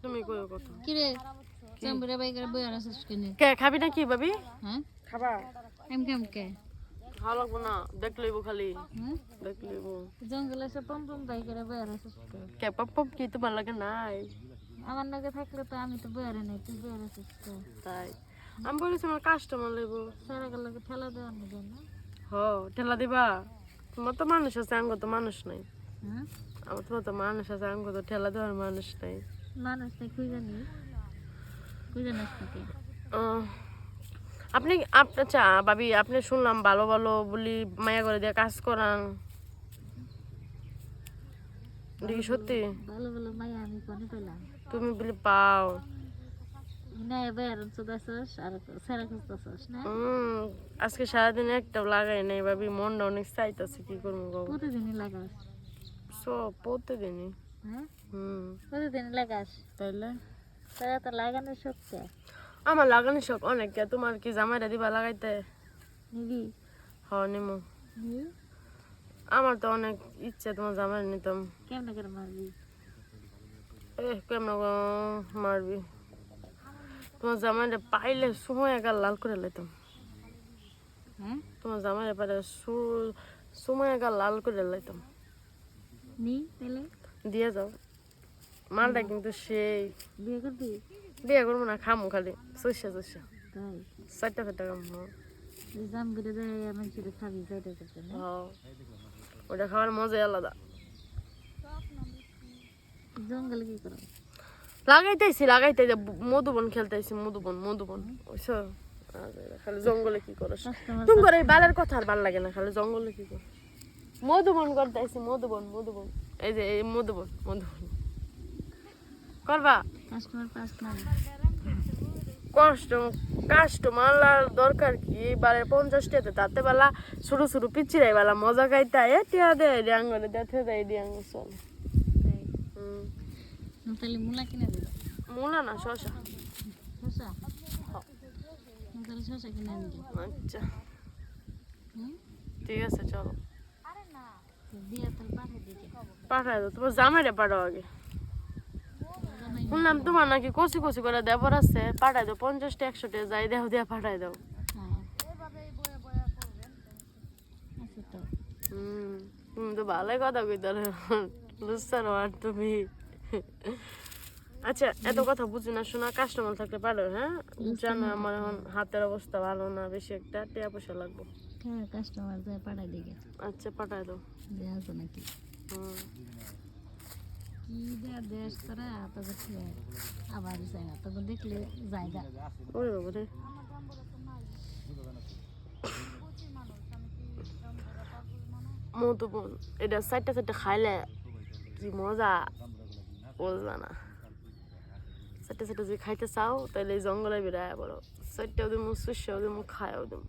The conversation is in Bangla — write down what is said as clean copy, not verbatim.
তুমি কইও কথা কি রে চামড়া বাইকার বইয়ার আছিস কিনে কে খাবি না কি ভাবি হ্যাঁ খাবা এমকে ভালো লাগবো না দেখলেইবো খালি হ্যাঁ দেখলেইবো জঙ্গলে সে পম বাইকার বইয়ার আছিস কে পপ কি তোমার লাগে নাই আমার নাকি থাকলে তো আমি তো বইয়ারে নাই তুই বইয়ার আছিস তাই আমি বলেছি আমার কাস্টমার লাগবো সারা গেলে ঠেলা দেওয়ার নিবে না হ ঠেলা দিবা তোমার তো মানুষ আছে আঙ্গ তো মানুষ নাই হ্যাঁ আমার তোমার তো মানুষ আছে আঙ্গ তো ঠেলা দেওয়ার মানুষ নাই মানুষ নেই খুঁজে নিস নাকি আপনি আপনার চা ভাবি আপনি শুনলাম ভালো ভালো বলি মায়া করে দিয়ে কাজ করান দেখি সত্যি ভালো ভালো মাইয়া আমি কোনে পেলাম তুমি বলি পাও না এবার চোদাছস আর সারা খুঁজতেছস না আজকে সারাদিন একটাও লাগাই নাই ভাবি মনটা অনেক চাইতেছে কি করবো বাবু প্রতিদিনই লাগাস সব প্রতিদিনই হ্যাঁ প্রতিদিনই লাগাস তাইলে তারা তো লাগানোর শক্তি আমার লাগানো শখ অনেক তোমার কি জামাইটা দিবা লাগাইতে নিবি হ নিমু নিবি আমার তো অনেক ইচ্ছা তোমার জামাই নিতাম কেমনে করে মারবি কেমন মারবি তোমার জামাইটা পাইলে সময় একা লাল করে লাইতাম হ্যাঁ তোমার জামাইটা পাইলে সময় একা লাল করে লাইতাম নি তাহলে দিয়ে যাও মালটা কিন্তু সেই বিয়ে করবি বিয়ে করবো না খামু খালি চইসা তাই চারটা চারটা খামু জাম করে দেয় মানুষের খাবি যাইতে করতে না ওটা খাওয়ার মজাই আলাদা জঙ্গলে কি করো লাগাইতে মধুবন খেলতেছি মধুবন ওইসব খালি জঙ্গলে কি করো তোমার এই বালের কথা আর ভাল লাগে না খালি জঙ্গলে কি করো মধুবন করতেছি মধুবন এই যে এই মধুবন করবা কাস্টমার দরকার কি এবারে 50 টাকা তাতে বেলা ছোট ছোট পিচিরাই বেলা মজা খাইতা টিয়া দে ডিয়াঙ্গলে দেখে দেয় ডিয়াঙ্গ চল তাহলে মূলা কিনে দিল মূলা না শশা তাহলে শশা কিনে দিল আচ্ছা ঠিক আছে চলো দিয়া তাহলে পাঠাই দাও তোমার জামাইরে পাঠাও আগে শুনলাম তোমার নাকি কচি করে দেবর আছে পাঠাই দাও 50 টা 100 টাকা যাই দেও দিয়া পাঠাই দাও তুমি তো ভালোই কথা কইতে বুঝছানো আর তুমি আচ্ছা এত কথা বুঝি না শোনা কাস্টমার থাকলে পারো হ্যাঁ জানো আমার এখন হাতের অবস্থা ভালো না বেশি একটা টাকা পয়সা লাগবে হ্যাঁ কাস্টমার যায় পাঠাই দিকে আচ্ছা পাঠাই দাও দেয়া আছে নাকি কি দেয়া দেশ তারা তবে আবার যায় না তবে দেখলে জায়গা ওরে বাবা রে মধুবন এটা চারটা খাইলে কি মজা বুঝবা না চারটা যদি খাইতে চাও তাহলে জঙ্গলে বেড়ায় বলো চারটাও দিমু সুস্যাও দিমু খায়াও দিমু